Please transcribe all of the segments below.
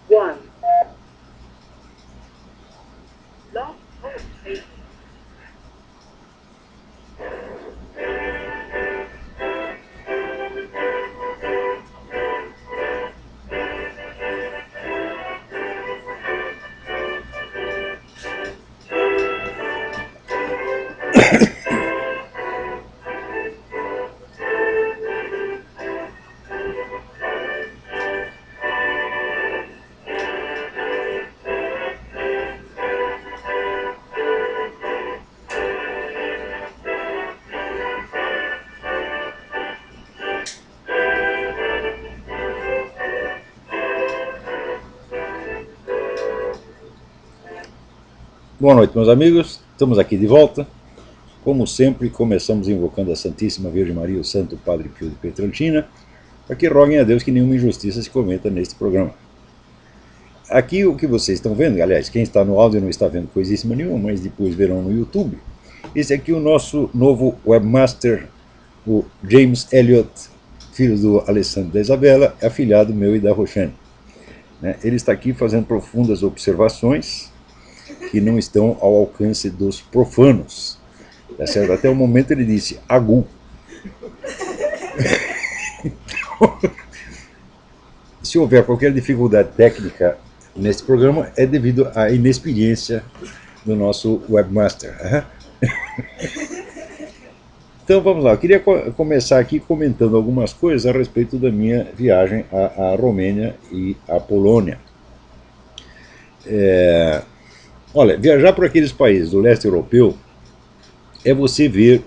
One. Love Poetry. Boa noite, meus amigos. Estamos aqui de volta. Como sempre, começamos invocando a Santíssima Virgem Maria, o Santo Padre Pio de Pietrelcina, para que roguem a Deus que nenhuma injustiça se cometa neste programa. Aqui o que vocês estão vendo, aliás, quem está no áudio não está vendo coisíssima nenhuma, mas depois verão no YouTube. Esse aqui é o nosso novo webmaster, o James Elliot, filho do Alessandro e da Isabela, afilhado meu e da Roxane. Ele está aqui fazendo profundas observações que não estão ao alcance dos profanos. Tá certo? Até o momento ele disse agu. Então, se houver qualquer dificuldade técnica nesse programa, é devido à inexperiência do nosso webmaster. Então vamos lá, eu queria começar aqui comentando algumas coisas a respeito da minha viagem à Romênia e à Polônia. Olha, viajar por aqueles países do leste europeu é você ver,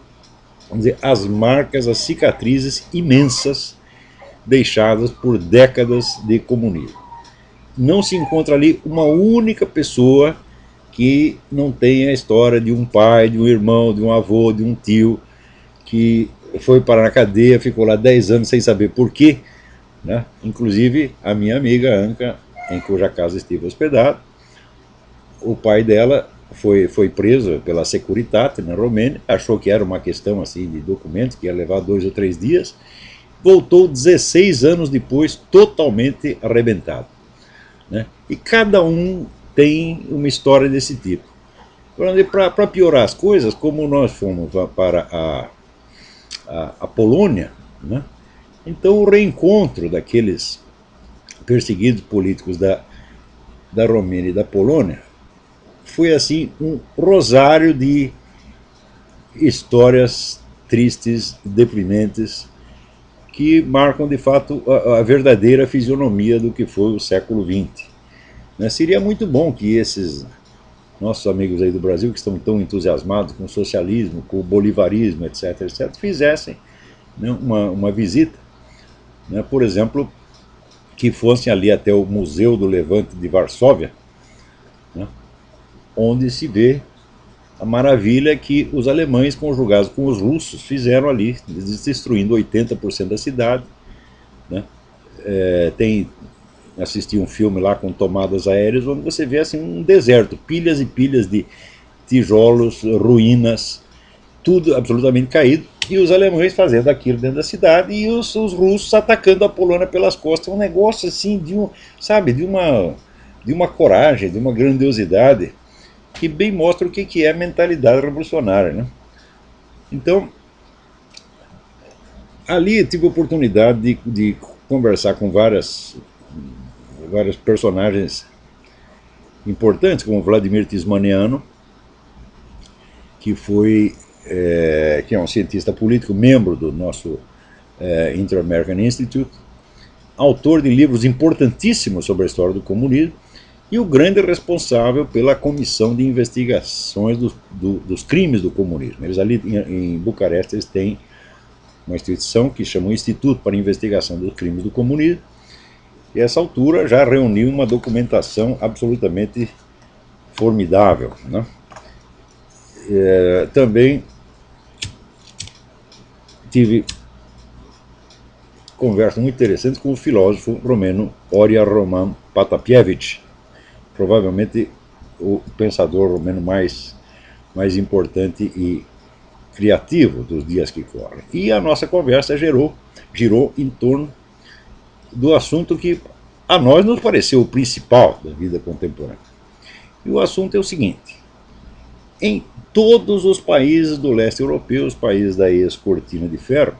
vamos dizer, as marcas, as cicatrizes imensas deixadas por décadas de comunismo. Não se encontra ali uma única pessoa que não tenha a história de um pai, de um irmão, de um avô, de um tio que foi parar na cadeia, ficou lá 10 anos sem saber por quê. Inclusive a minha amiga Anca, em cuja casa estive hospedado, o pai dela foi preso pela Securitate na Romênia, achou que era uma questão assim de documentos, que ia levar 2 ou 3 dias, voltou 16 anos depois totalmente arrebentado. E cada um tem uma história desse tipo. Para piorar as coisas, como nós fomos para a Polônia, então o reencontro daqueles perseguidos políticos da Romênia e da Polônia foi assim um rosário de histórias tristes, deprimentes, que marcam de fato a verdadeira fisionomia do que foi o século XX. Seria muito bom que esses nossos amigos aí do Brasil, que estão tão entusiasmados com o socialismo, com o bolivarismo, etc., etc., fizessem uma visita. Por exemplo, que fossem ali até o Museu do Levante de Varsóvia, onde se vê a maravilha que os alemães, conjugados com os russos, fizeram ali, destruindo 80% da cidade. Assisti um filme lá com tomadas aéreas, onde você vê assim, um deserto, pilhas e pilhas de tijolos, ruínas, tudo absolutamente caído, e os alemães fazendo aquilo dentro da cidade e os russos atacando a Polônia pelas costas. Um negócio assim sabe, de uma coragem, de uma grandiosidade que bem mostra o que é a mentalidade revolucionária. Então, ali tive a oportunidade de conversar com várias personagens importantes, como Vladimir Tismaniano, que que é um cientista político, membro do nosso Inter-American Institute, autor de livros importantíssimos sobre a história do comunismo, e o grande responsável pela comissão de investigações dos crimes do comunismo. Eles ali em Bucareste eles têm uma instituição que chama o Instituto para a Investigação dos Crimes do Comunismo, e a essa altura já reuniu uma documentação absolutamente formidável. Também tive conversa muito interessante com o filósofo romeno Oria Roman Patapievich, provavelmente o pensador romeno mais importante e criativo dos dias que correm. E a nossa conversa girou em torno do assunto que a nós nos pareceu o principal da vida contemporânea. E o assunto é o seguinte: em todos os países do leste europeu, os países da ex-cortina de ferro,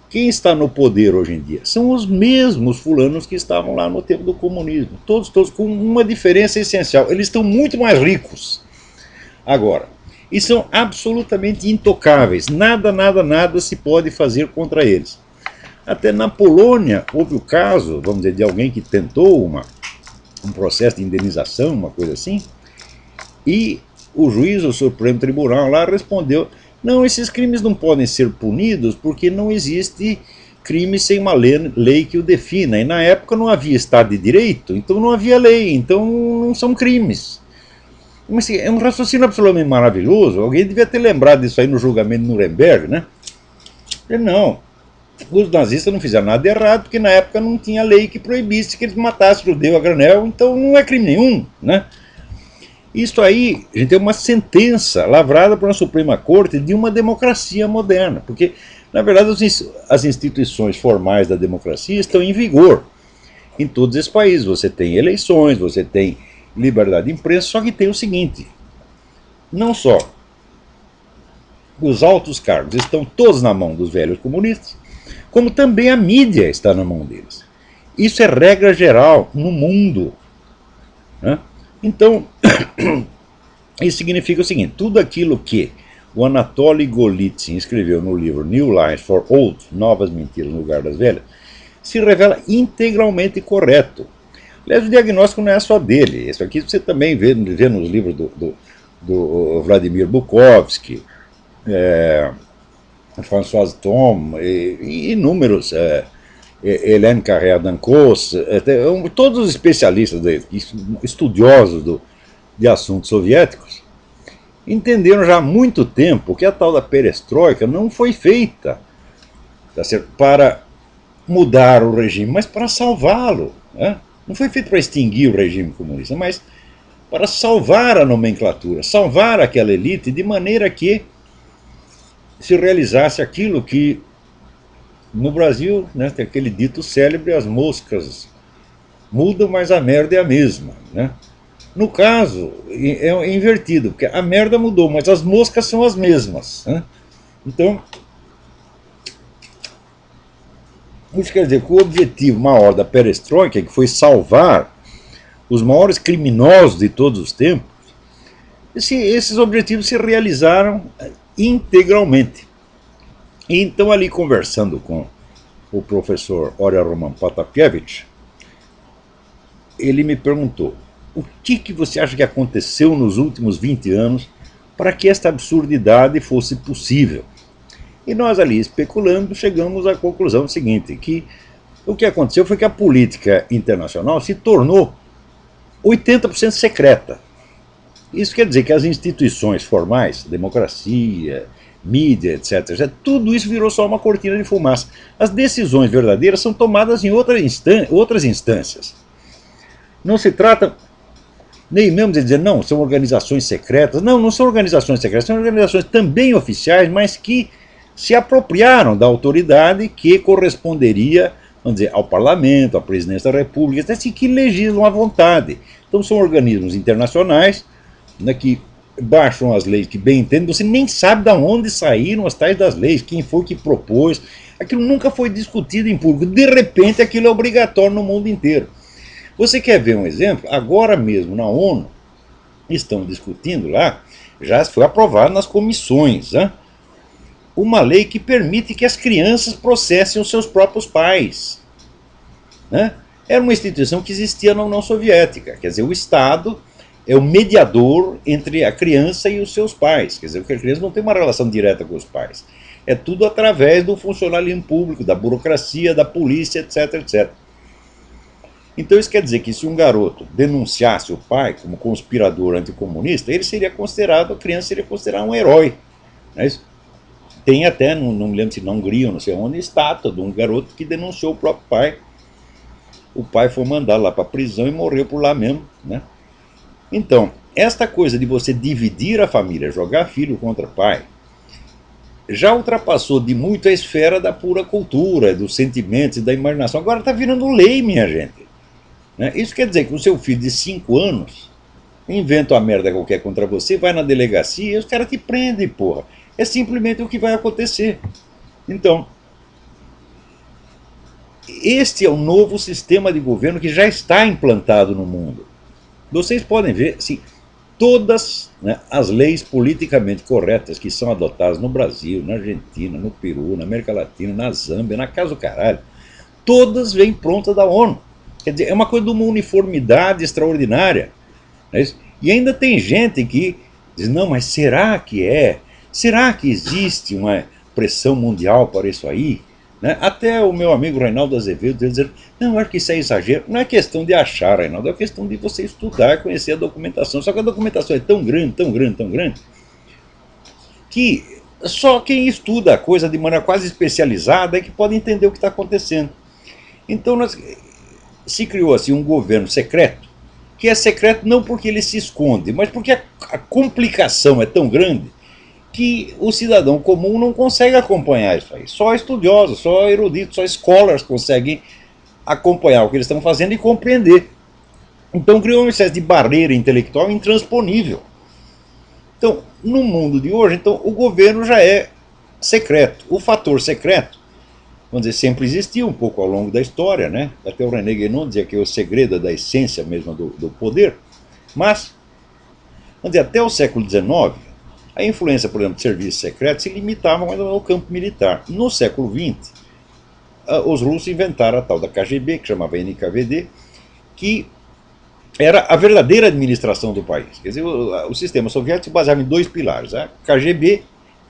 quem está no poder hoje em dia são os mesmos fulanos que estavam lá no tempo do comunismo. Todos, com uma diferença essencial: eles estão muito mais ricos agora. E são absolutamente intocáveis. Nada se pode fazer contra eles. Até na Polônia houve o caso, vamos dizer, de alguém que tentou um processo de indenização, uma coisa assim, e o juiz, o Supremo Tribunal lá, respondeu: não, esses crimes não podem ser punidos porque não existe crime sem uma lei que o defina. E na época não havia Estado de Direito, então não havia lei, então não são crimes. Mas assim, é um raciocínio absolutamente maravilhoso. Alguém devia ter lembrado disso aí no julgamento de Nuremberg, né? Não, os nazistas não fizeram nada de errado porque na época não tinha lei que proibisse que eles matassem judeu a granel, então não é crime nenhum, né? Isso aí, gente, é uma sentença lavrada por uma Suprema Corte de uma democracia moderna, porque, na verdade, as instituições formais da democracia estão em vigor em todos esses países. Você tem eleições, você tem liberdade de imprensa, só que tem o seguinte: não só os altos cargos estão todos na mão dos velhos comunistas, como também a mídia está na mão deles. Isso é regra geral no mundo, né? Então, isso significa o seguinte: tudo aquilo que o Anatoly Golitsyn escreveu no livro New Lies for Old, Novas Mentiras no Lugar das Velhas, se revela integralmente correto. Aliás, o diagnóstico não é só dele. Isso aqui você também vê nos livros do Vladimir Bukovsky, François Thom, e inúmeros, Hélène Carrère-Dancos, todos os especialistas, estudiosos de assuntos soviéticos, entenderam já há muito tempo que a tal da perestroika não foi feita, tá certo, para mudar o regime, mas para salvá-lo, né? Não foi feito para extinguir o regime comunista, mas para salvar a nomenclatura, salvar aquela elite, de maneira que se realizasse aquilo que no Brasil, né, tem aquele dito célebre: as moscas mudam, mas a merda é a mesma, né? No caso, é invertido, porque a merda mudou, mas as moscas são as mesmas, né? Então, isso quer dizer que o objetivo maior da perestroika, que foi salvar os maiores criminosos de todos os tempos, esses objetivos se realizaram integralmente. E então, ali conversando com o professor Oria Roman Potapievich, ele me perguntou: o que você acha que aconteceu nos últimos 20 anos para que esta absurdidade fosse possível? E nós, ali especulando, chegamos à conclusão seguinte: que o que aconteceu foi que a política internacional se tornou 80% secreta. Isso quer dizer que as instituições formais, democracia, mídia, etc., tudo isso virou só uma cortina de fumaça. As decisões verdadeiras são tomadas em outras instâncias. Não se trata nem mesmo de dizer: não, são organizações secretas. Não, não são organizações secretas, são organizações também oficiais, mas que se apropriaram da autoridade que corresponderia, vamos dizer, ao Parlamento, à Presidência da República, assim, que legislam à vontade. Então são organismos internacionais, né, que baixam as leis que bem entendem. Você nem sabe de onde saíram as tais das leis, quem foi que propôs. Aquilo nunca foi discutido em público. De repente aquilo é obrigatório no mundo inteiro. Você quer ver um exemplo? Agora mesmo na ONU estão discutindo lá, já foi aprovado nas comissões, né, uma lei que permite que as crianças processem os seus próprios pais, né? Era uma instituição que existia na União Soviética. Quer dizer, o Estado é o mediador entre a criança e os seus pais. Quer dizer, porque a criança não tem uma relação direta com os pais. É tudo através do funcionalismo público, da burocracia, da polícia, etc, etc. Então isso quer dizer que se um garoto denunciasse o pai como conspirador anticomunista, ele seria considerado, a criança seria considerada um herói, não é isso? Tem até, não me lembro se na Hungria ou não sei onde, estátua de um garoto que denunciou o próprio pai. O pai foi mandado lá para a prisão e morreu por lá mesmo, né? Então, esta coisa de você dividir a família, jogar filho contra pai, já ultrapassou de muito a esfera da pura cultura, dos sentimentos e da imaginação. Agora está virando lei, minha gente. Né? Isso quer dizer que o seu filho de 5 anos inventa uma merda qualquer contra você, vai na delegacia e os caras te prendem, porra. É simplesmente o que vai acontecer. Então, este é o novo sistema de governo que já está implantado no mundo. Vocês podem ver, assim, todas, né, as leis politicamente corretas que são adotadas no Brasil, na Argentina, no Peru, na América Latina, na Zâmbia, na casa do caralho, todas vêm prontas da ONU. Quer dizer, é uma coisa de uma uniformidade extraordinária. Não é isso? E ainda tem gente que diz, não, mas será que é? Será que existe uma pressão mundial para isso aí? Né? Até o meu amigo Reinaldo Azevedo dizer, não, acho que isso é exagero. Não é questão de achar, Reinaldo, é questão de você estudar, conhecer a documentação. Só que a documentação é tão grande, tão grande, tão grande, que só quem estuda a coisa de maneira quase especializada é que pode entender o que está acontecendo. Então se criou assim um governo secreto, que é secreto não porque ele se esconde, mas porque a complicação é tão grande que o cidadão comum não consegue acompanhar isso aí. Só estudiosos, só eruditos, só scholars conseguem acompanhar o que eles estão fazendo e compreender. Então criou uma espécie de barreira intelectual intransponível. Então, no mundo de hoje, então, o governo já é secreto. O fator secreto, vamos dizer, sempre existiu um pouco ao longo da história, né? Até o René Guénon dizia que é o segredo da essência mesmo do poder. Mas, vamos dizer, até o século XIX, a influência, por exemplo, de serviços secretos se limitava mais ao campo militar. No século XX, os russos inventaram a tal da KGB, que chamava NKVD, que era a verdadeira administração do país. Quer dizer, o sistema soviético se baseava em 2 pilares, a KGB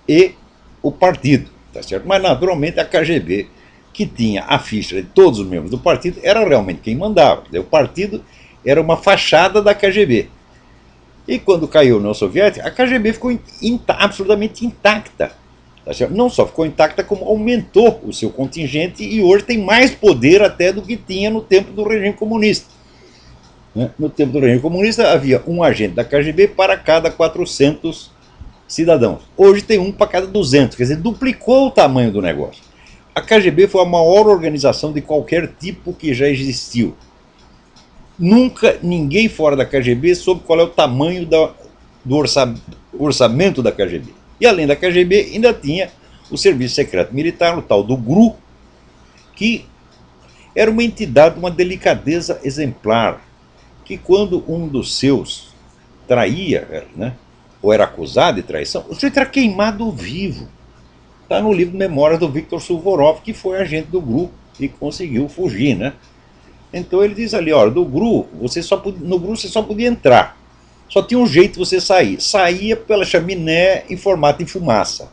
e o partido. Tá certo? Mas, naturalmente, a KGB, que tinha a ficha de todos os membros do partido, era realmente quem mandava. O partido era uma fachada da KGB. E quando caiu a União Soviética, a KGB ficou absolutamente intacta. Tá certo? Não só ficou intacta, como aumentou o seu contingente e hoje tem mais poder até do que tinha no tempo do regime comunista. No tempo do regime comunista havia um agente da KGB para cada 400 cidadãos. Hoje tem um para cada 200, quer dizer, duplicou o tamanho do negócio. A KGB foi a maior organização de qualquer tipo que já existiu. Nunca ninguém fora da KGB soube qual é o tamanho do orçamento da KGB. E além da KGB, ainda tinha o Serviço Secreto Militar, o tal do GRU, que era uma entidade de uma delicadeza exemplar, que quando um dos seus traía, né, ou era acusado de traição, o sujeito era queimado vivo. Está no livro Memórias do Viktor Suvorov, que foi agente do GRU e conseguiu fugir, né? Então ele diz ali, olha, no GRU você só podia entrar. Só tinha um jeito de você sair. Saía pela chaminé em formato de fumaça.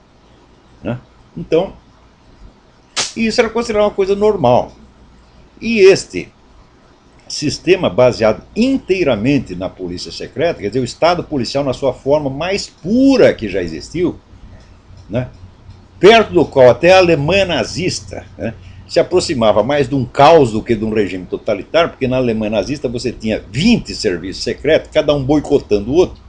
Né? Então, isso era considerado uma coisa normal. E este sistema baseado inteiramente na polícia secreta, quer dizer, o Estado policial na sua forma mais pura que já existiu, né? Perto do qual até a Alemanha nazista, né, se aproximava mais de um caos do que de um regime totalitário, porque na Alemanha nazista você tinha 20 serviços secretos, cada um boicotando o outro,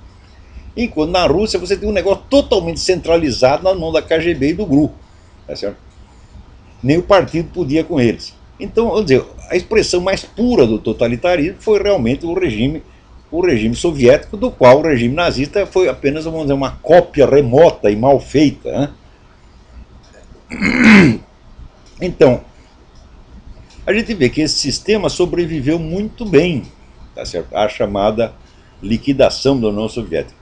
enquanto na Rússia você tinha um negócio totalmente centralizado na mão da KGB e do GRU. Tá certo? Nem o partido podia com eles. Então, vamos dizer, a expressão mais pura do totalitarismo foi realmente o regime soviético, do qual o regime nazista foi apenas, vamos dizer, uma cópia remota e mal feita. Né? Então, a gente vê que esse sistema sobreviveu muito bem, tá certo? À chamada liquidação da União Soviética.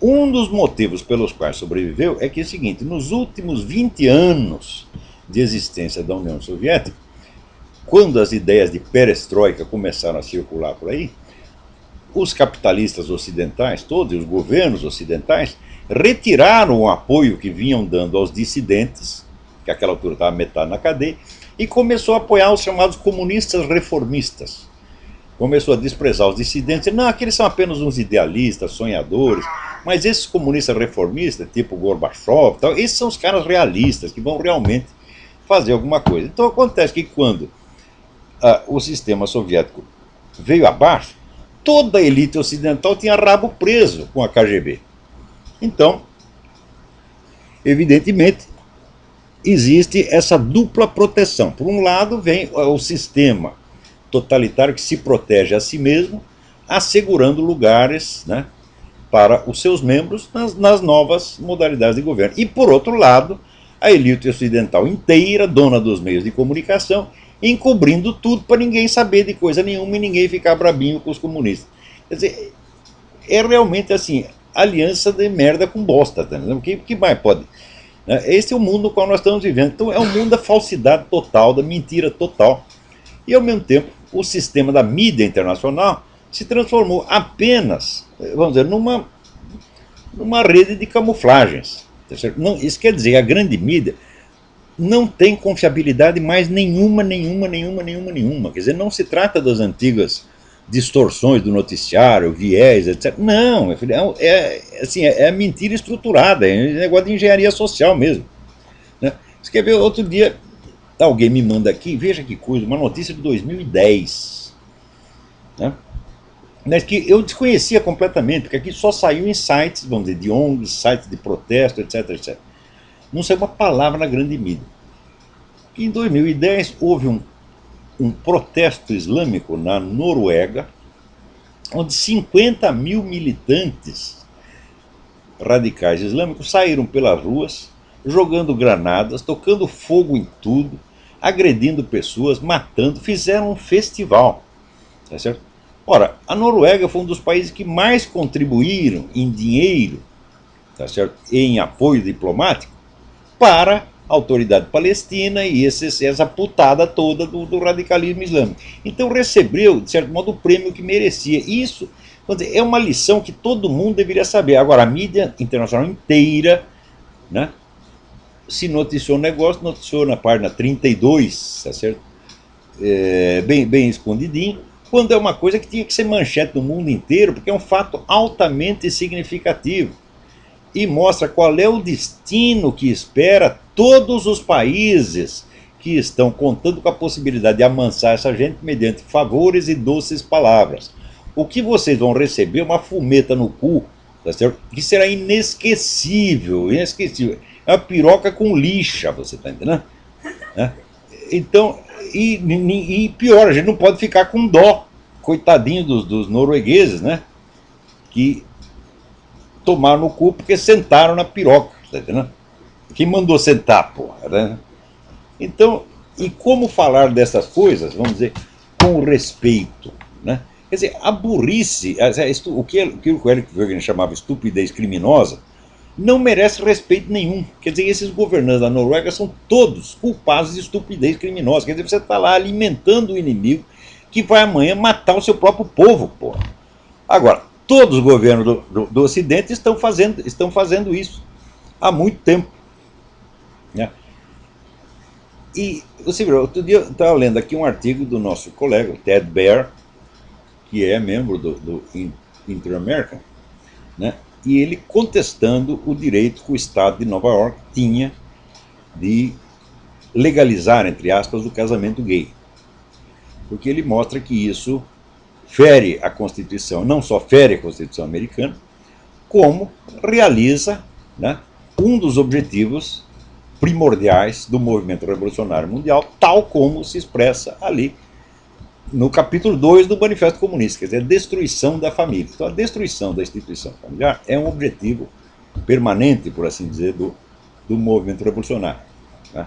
Um dos motivos pelos quais sobreviveu é que é o seguinte, nos últimos 20 anos de existência da União Soviética, quando as ideias de perestroika começaram a circular por aí, os capitalistas ocidentais, todos os governos ocidentais, retiraram o apoio que vinham dando aos dissidentes, que àquela altura estava metade na cadeia, e começou a apoiar os chamados comunistas reformistas. Começou a desprezar os dissidentes, não, aqueles são apenas uns idealistas, sonhadores, mas esses comunistas reformistas, tipo Gorbachev, tal, esses são os caras realistas, que vão realmente fazer alguma coisa. Então acontece que quando o sistema soviético veio abaixo, toda a elite ocidental tinha rabo preso com a KGB. Então, evidentemente, existe essa dupla proteção. Por um lado, vem o sistema totalitário que se protege a si mesmo, assegurando lugares, né, para os seus membros nas novas modalidades de governo. E, por outro lado, a elite ocidental inteira, dona dos meios de comunicação, encobrindo tudo para ninguém saber de coisa nenhuma e ninguém ficar brabinho com os comunistas. Quer dizer, é realmente assim, aliança de merda com bosta, tá entendendo? O que mais pode? Esse é o mundo no qual nós estamos vivendo. Então é um mundo da falsidade total, da mentira total. E ao mesmo tempo, o sistema da mídia internacional se transformou apenas, vamos dizer, numa rede de camuflagens. Tá certo? Não, isso quer dizer, a grande mídia não tem confiabilidade mais nenhuma. Quer dizer, não se trata das antigas distorções do noticiário, viés, etc. Não, assim, é mentira estruturada, é negócio de engenharia social mesmo. Né? Você quer ver, outro dia, alguém me manda aqui, veja que coisa, uma notícia de 2010. Né? Mas que eu desconhecia completamente, porque aqui só saiu em sites, vamos dizer, de ONGs, sites de protesto, etc. Não saiu uma palavra na grande mídia. Em 2010 houve um protesto islâmico na Noruega, onde 50 mil militantes radicais islâmicos saíram pelas ruas, jogando granadas, tocando fogo em tudo, agredindo pessoas, matando, fizeram um festival. Tá certo? Ora, a Noruega foi um dos países que mais contribuíram em dinheiro, tá certo, e em apoio diplomático para a autoridade palestina e essa putada toda do radicalismo islâmico. Então recebeu, de certo modo, o prêmio que merecia. Isso, vamos dizer, é uma lição que todo mundo deveria saber. Agora, a mídia internacional inteira, né, se noticiou um negócio, noticiou na página 32, tá certo? Bem escondidinho, quando é uma coisa que tinha que ser manchete no mundo inteiro, porque é um fato altamente significativo e mostra qual é o destino que espera todos os países que estão contando com a possibilidade de amansar essa gente mediante favores e doces palavras. O que vocês vão receber é uma fumeta no cu, tá certo? Que será inesquecível. É uma piroca com lixa, você está entendendo? Então, e pior, a gente não pode ficar com dó, coitadinho dos noruegueses, né? Que tomaram no cu porque sentaram na piroca, tá entendendo? Quem mandou sentar, porra, né? Então, e como falar dessas coisas, vamos dizer, com respeito, né? Quer dizer, a burrice, o que o Eric Wegener chamava estupidez criminosa, não merece respeito nenhum. Quer dizer, esses governantes da Noruega são todos culpados de estupidez criminosa. Quer dizer, você está lá alimentando o inimigo que vai amanhã matar o seu próprio povo, porra. Agora, todos os governos do Ocidente estão fazendo isso há muito tempo. Né? E você viu, outro dia eu estava lendo aqui um artigo do nosso colega, Ted Baer, que é membro do Inter-American, né? E ele contestando o direito que o Estado de Nova York tinha de legalizar, entre aspas, o casamento gay. Porque ele mostra que isso fere a Constituição, não só fere a Constituição americana, como realiza, né, um dos objetivos primordiais do movimento revolucionário mundial, tal como se expressa ali no capítulo 2 do Manifesto Comunista, quer dizer, a destruição da família. Então, a destruição da instituição familiar é um objetivo permanente, por assim dizer, do movimento revolucionário. Né?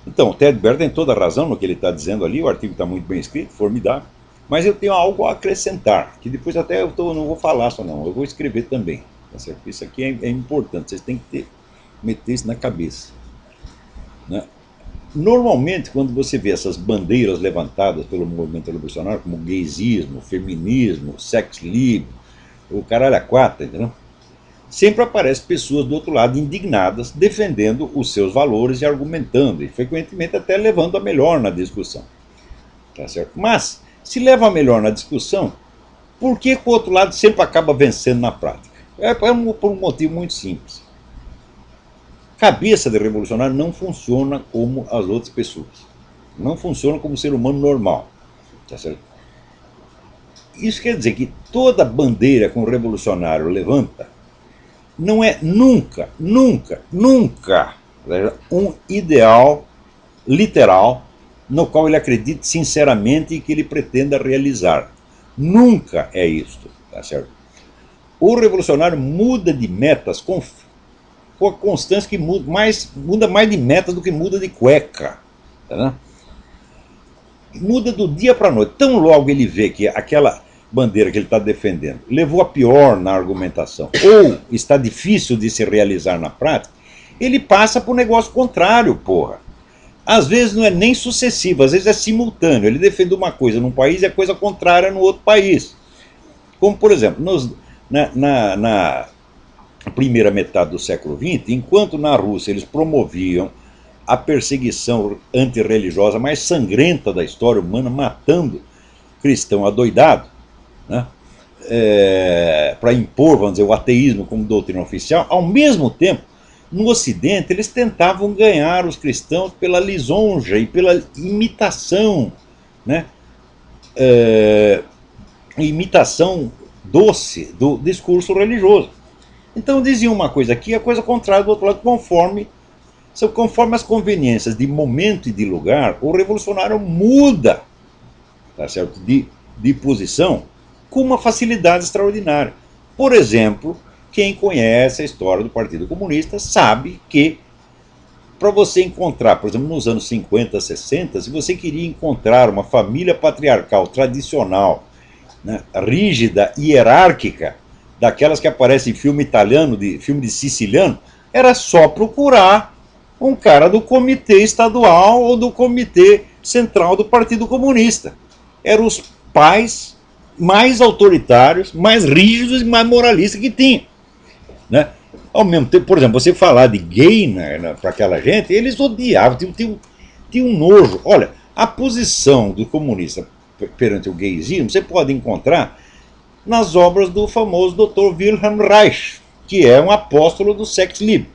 Então, o Ted Baer tem toda a razão no que ele está dizendo ali, o artigo está muito bem escrito, formidável, mas eu tenho algo a acrescentar, que depois até eu não vou falar só não, eu vou escrever também. Tá certo? Isso aqui é importante, vocês têm que meter isso na cabeça. Né? Normalmente, quando você vê essas bandeiras levantadas pelo movimento revolucionário, como gaysismo, feminismo, sex lib, o caralho a quatro, entendeu? Sempre aparecem pessoas do outro lado indignadas, defendendo os seus valores e argumentando, e frequentemente até levando a melhor na discussão. Tá certo? Mas, se leva a melhor na discussão, por que o outro lado sempre acaba vencendo na prática? Por um motivo muito simples. Cabeça de revolucionário não funciona como as outras pessoas. Não funciona como ser humano normal. Tá certo? Isso quer dizer que toda bandeira que um revolucionário levanta não é nunca um ideal literal no qual ele acredite sinceramente e que ele pretenda realizar. Nunca é isto, tá certo? O revolucionário muda de metas com a constância que muda mais de metas do que muda de cueca. Tá? Muda do dia para a noite. Tão logo ele vê que aquela bandeira que ele está defendendo levou a pior na argumentação, ou está difícil de se realizar na prática, ele passa para o negócio contrário, porra. Às vezes não é nem sucessivo, às vezes é simultâneo. Ele defende uma coisa num país e a coisa contrária no outro país. Como, por exemplo, na primeira metade do século XX, enquanto na Rússia eles promoviam a perseguição antirreligiosa mais sangrenta da história humana, matando cristão adoidado, né, para impor, vamos dizer, o ateísmo como doutrina oficial, ao mesmo tempo, no Ocidente, eles tentavam ganhar os cristãos pela lisonja e pela imitação, né, imitação doce do discurso religioso. Então diziam uma coisa aqui, a coisa contrária do outro lado, conforme as conveniências de momento e de lugar, o revolucionário muda, tá certo, de posição com uma facilidade extraordinária. Por exemplo, quem conhece a história do Partido Comunista sabe que para você encontrar, por exemplo, nos anos 50, 60, se você queria encontrar uma família patriarcal tradicional, né, rígida, hierárquica, daquelas que aparecem em filme italiano, filme de siciliano, era só procurar um cara do comitê estadual ou do comitê central do Partido Comunista. Eram os pais mais autoritários, mais rígidos e mais moralistas que tinha, né? Ao mesmo tempo, por exemplo, você falar de gay, né, para aquela gente, eles odiavam, tinham um nojo. Olha, a posição do comunista perante o gaysismo você pode encontrar nas obras do famoso Dr. Wilhelm Reich, que é um apóstolo do sex livre.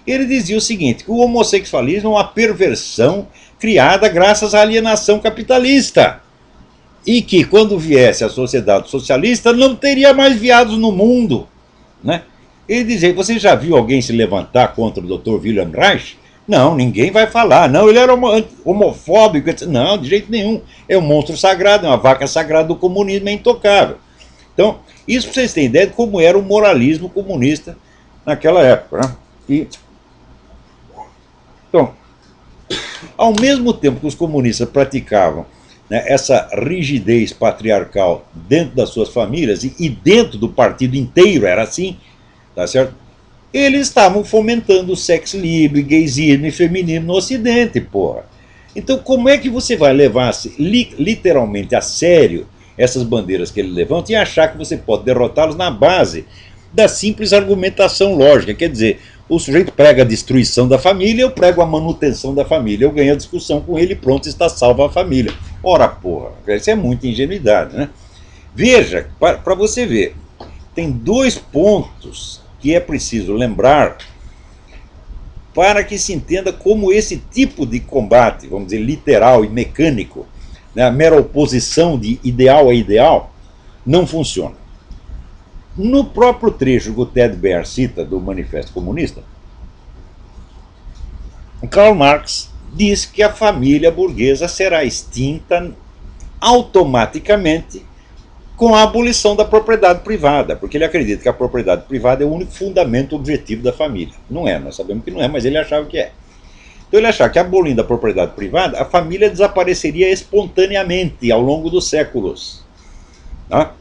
Ele dizia o seguinte, que o homossexualismo é uma perversão criada graças à alienação capitalista, e que quando viesse a sociedade socialista não teria mais viados no mundo, né? Ele dizia, você já viu alguém se levantar contra o Dr. Wilhelm Reich? Não, ninguém vai falar. Não, ele era homofóbico. Não, de jeito nenhum. É um monstro sagrado, é uma vaca sagrada do comunismo, é intocável. Então, isso para vocês terem ideia de como era o moralismo comunista naquela época, né? Então, ao mesmo tempo que os comunistas praticavam, né, essa rigidez patriarcal dentro das suas famílias e dentro do partido inteiro era assim, tá certo? Eles estavam fomentando o sexo livre, gaysismo e feminismo no Ocidente, porra. Então como é que você vai levar literalmente a sério essas bandeiras que ele levanta e achar que você pode derrotá-los na base da simples argumentação lógica? Quer dizer, o sujeito prega a destruição da família, eu prego a manutenção da família, eu ganho a discussão com ele e pronto, está salva a família. Ora, porra, isso é muita ingenuidade, né? Veja, para você ver, tem dois pontos que é preciso lembrar para que se entenda como esse tipo de combate, vamos dizer, literal e mecânico, né, a mera oposição de ideal a ideal, não funciona. No próprio trecho que o Ted Baer cita do Manifesto Comunista, Karl Marx diz que a família burguesa será extinta automaticamente com a abolição da propriedade privada, porque ele acredita que a propriedade privada é o único fundamento objetivo da família. Não é, nós sabemos que não é, mas ele achava que é. Então ele achava que abolindo a propriedade privada, a família desapareceria espontaneamente ao longo dos séculos. Tá?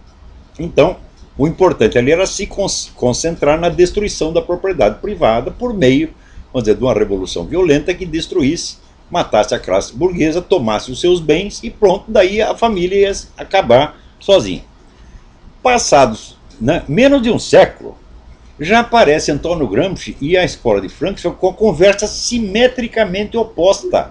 Então, o importante ali era se concentrar na destruição da propriedade privada por meio, vamos dizer, de uma revolução violenta que destruísse, matasse a classe burguesa, tomasse os seus bens e pronto, daí a família ia acabar sozinha. Passados, né, menos de um século, já aparece Antônio Gramsci e a escola de Frankfurt com a conversa simetricamente oposta.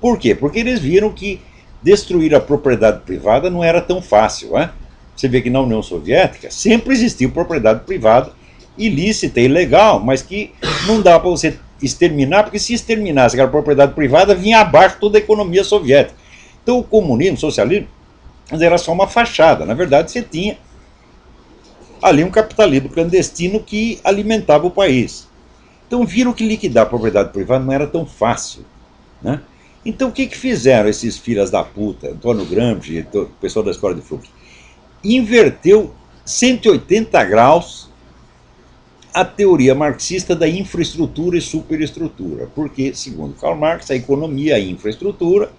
Por quê? Porque eles viram que destruir a propriedade privada não era tão fácil, né? Você vê que na União Soviética sempre existiu propriedade privada ilícita e ilegal, mas que não dá para você exterminar, porque se exterminasse aquela propriedade privada, vinha abaixo toda a economia soviética. Então o comunismo, o socialismo, era só uma fachada. Na verdade, você tinha ali um capitalismo clandestino que alimentava o país. Então viram que liquidar a propriedade privada não era tão fácil, né? Então o que fizeram esses filhas da puta, Antônio Gramsci, o pessoal da Escola de Fluxo? Inverteu 180 graus a teoria marxista da infraestrutura e superestrutura, porque, segundo Karl Marx, a economia é a infraestrutura,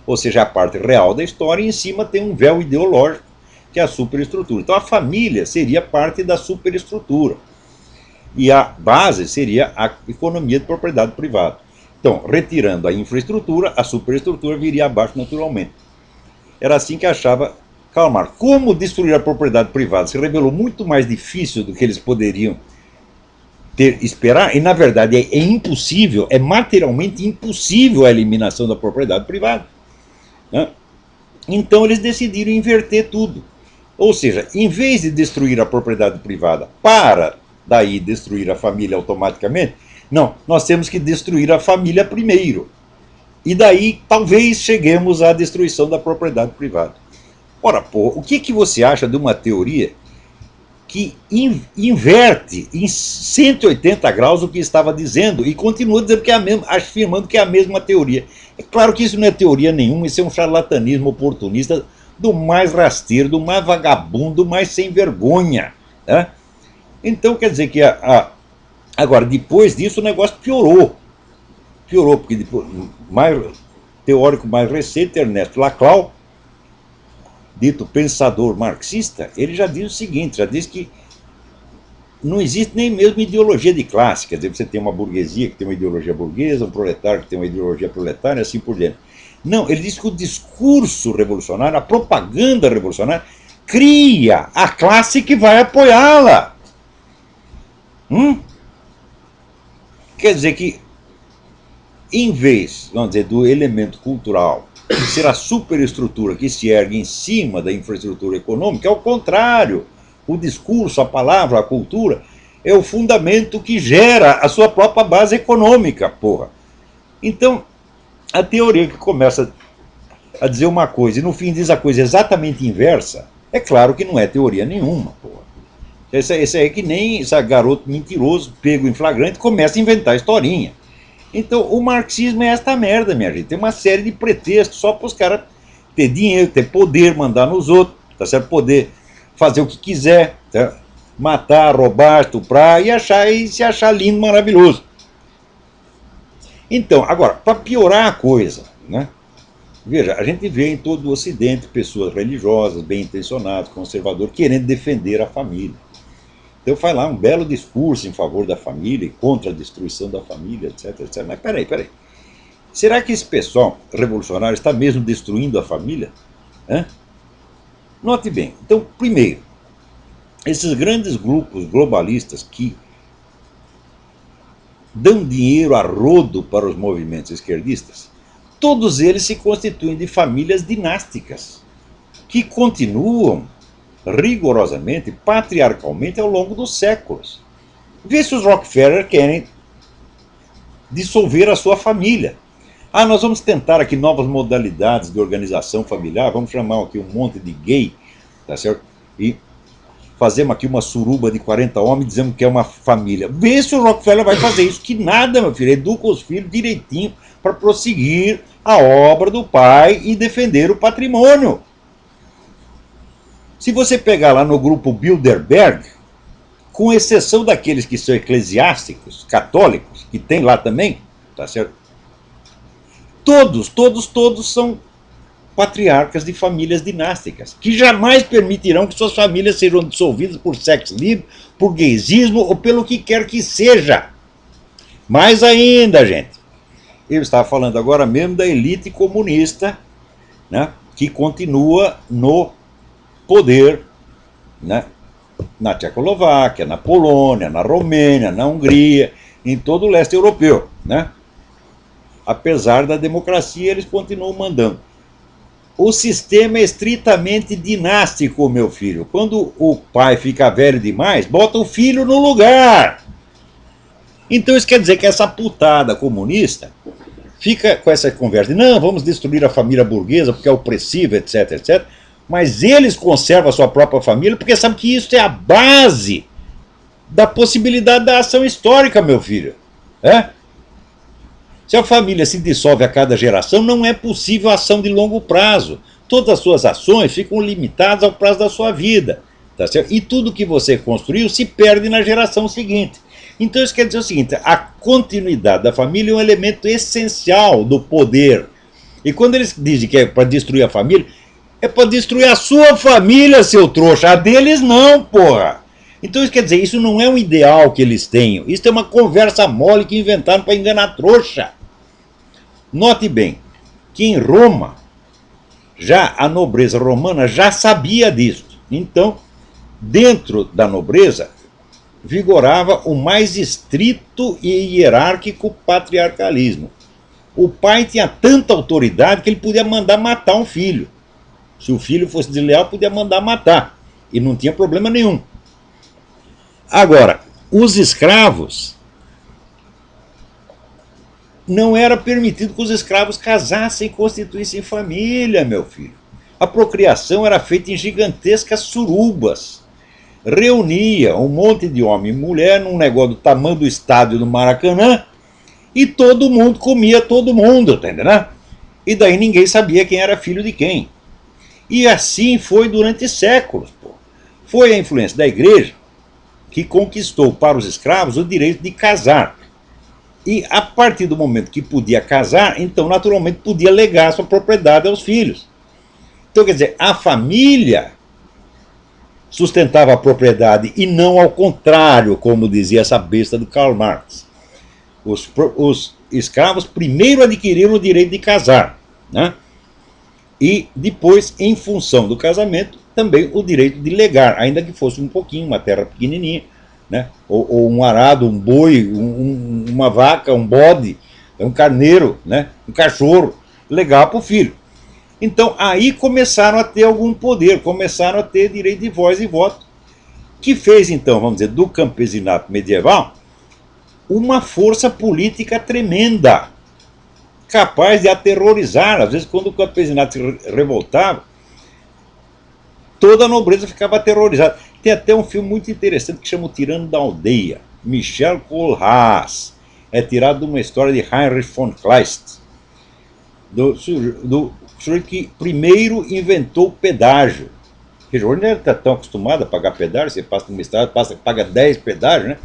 ou seja, a parte real da história, e em cima tem um véu ideológico, que é a superestrutura. Então a família seria parte da superestrutura, e a base seria a economia de propriedade privada. Então, retirando a infraestrutura, a superestrutura viria abaixo naturalmente. Era assim que achava Karl Marx. Como destruir a propriedade privada se revelou muito mais difícil do que eles poderiam esperar, e na verdade é impossível, é materialmente impossível a eliminação da propriedade privada, né? Então eles decidiram inverter tudo. Ou seja, em vez de destruir a propriedade privada para daí destruir a família automaticamente, não, nós temos que destruir a família primeiro. E daí talvez cheguemos à destruição da propriedade privada. Ora, pô, o que você acha de uma teoria que inverte em 180 graus o que estava dizendo e continua dizendo que é a mesma, afirmando que é a mesma teoria? É claro que isso não é teoria nenhuma, isso é um charlatanismo oportunista do mais rasteiro, do mais vagabundo, do mais sem vergonha, né? Então quer dizer que agora, depois disso, o negócio piorou. Piorou, porque depois, teórico mais recente, Ernesto Laclau, dito pensador marxista, ele já diz o seguinte, já diz que não existe nem mesmo ideologia de classe, quer dizer, você tem uma burguesia que tem uma ideologia burguesa, um proletário que tem uma ideologia proletária, e assim por diante. Não, ele diz que o discurso revolucionário, a propaganda revolucionária, cria a classe que vai apoiá-la. Quer dizer que, em vez, vamos dizer, do elemento cultural ser a superestrutura que se ergue em cima da infraestrutura econômica, é o contrário. O discurso, a palavra, a cultura é o fundamento que gera a sua própria base econômica, porra. Então, a teoria que começa a dizer uma coisa e no fim diz a coisa exatamente inversa, é claro que não é teoria nenhuma, porra. Esse aí é que nem esse garoto mentiroso, pego em flagrante, começa a inventar historinha. Então, o marxismo é esta merda, minha gente. Tem uma série de pretextos só para os caras ter dinheiro, ter poder, mandar nos outros, tá certo? Poder fazer o que quiser, tá? Matar, roubar, estuprar e se achar lindo, maravilhoso. Então, agora, para piorar a coisa, né? Veja, a gente vê em todo o Ocidente pessoas religiosas, bem intencionadas, conservadoras, querendo defender a família. Então faz lá um belo discurso em favor da família e contra a destruição da família, etc, etc. Mas peraí. Será que esse pessoal revolucionário está mesmo destruindo a família? Note bem. Então, primeiro, esses grandes grupos globalistas que dão dinheiro a rodo para os movimentos esquerdistas, todos eles se constituem de famílias dinásticas, que continuam rigorosamente, patriarcalmente, ao longo dos séculos. Vê se os Rockefeller querem dissolver a sua família. Nós vamos tentar aqui novas modalidades de organização familiar, vamos chamar aqui um monte de gay, tá certo? E fazemos aqui uma suruba de 40 homens dizendo que é uma família. Vê se o Rockefeller vai fazer isso, que nada, meu filho, educa os filhos direitinho para prosseguir a obra do pai e defender o patrimônio. Se você pegar lá no grupo Bilderberg, com exceção daqueles que são eclesiásticos, católicos, que tem lá também, tá certo? Todos são patriarcas de famílias dinásticas, que jamais permitirão que suas famílias sejam dissolvidas por sexo livre, por gaysismo ou pelo que quer que seja. Mais ainda, gente, eu estava falando agora mesmo da elite comunista, né, que continua no poder, né, na Tchecoslováquia, na Polônia, na Romênia, na Hungria, em todo o leste europeu, né? Apesar da democracia, eles continuam mandando. O sistema é estritamente dinástico, meu filho. Quando o pai fica velho demais, bota o filho no lugar. Então isso quer dizer que essa putada comunista fica com essa conversa de não, vamos destruir a família burguesa porque é opressiva, etc, etc. Mas eles conservam a sua própria família porque sabem que isso é a base da possibilidade da ação histórica, meu filho. Se a família se dissolve a cada geração, não é possível ação de longo prazo. Todas as suas ações ficam limitadas ao prazo da sua vida. Tá certo? E tudo que você construiu se perde na geração seguinte. Então isso quer dizer o seguinte, a continuidade da família é um elemento essencial do poder. E quando eles dizem que é para destruir a família, é para destruir a sua família, seu trouxa. A deles não, porra. Então isso quer dizer, isso não é um ideal que eles tenham. Isso é uma conversa mole que inventaram para enganar a trouxa. Note bem, que em Roma, já a nobreza romana já sabia disso. Então, dentro da nobreza, vigorava o mais estrito e hierárquico patriarcalismo. O pai tinha tanta autoridade que ele podia mandar matar um filho. Se o filho fosse desleal, podia mandar matar. E não tinha problema nenhum. Agora, os escravos, não era permitido que os escravos casassem e constituíssem família, meu filho. A procriação era feita em gigantescas surubas. Reunia um monte de homem e mulher num negócio do tamanho do estádio do Maracanã e todo mundo comia todo mundo, tá entendendo? E daí ninguém sabia quem era filho de quem. E assim foi durante séculos. Pô. Foi a influência da igreja que conquistou para os escravos o direito de casar. E a partir do momento que podia casar, então naturalmente podia legar sua propriedade aos filhos. Então quer dizer, a família sustentava a propriedade e não ao contrário, como dizia essa besta do Karl Marx. Os escravos primeiro adquiriram o direito de casar, né? E depois, em função do casamento, também o direito de legar, ainda que fosse um pouquinho, uma terra pequenininha, né? Ou um arado, um boi, uma vaca, um bode, um carneiro, né? Um cachorro, legar para o filho. Então aí começaram a ter algum poder, começaram a ter direito de voz e voto, que fez então, vamos dizer, do campesinato medieval uma força política tremenda, capaz de aterrorizar. Às vezes quando o campesinato se revoltava, toda a nobreza ficava aterrorizada. Tem até um filme muito interessante que chama O Tirano da Aldeia, Michel Kohlhaas. É tirado de uma história de Heinrich von Kleist, do sujeito que primeiro inventou o pedágio. Porque hoje não está tão acostumado a pagar pedágio, você passa numa estrada, paga 10 pedágios, né?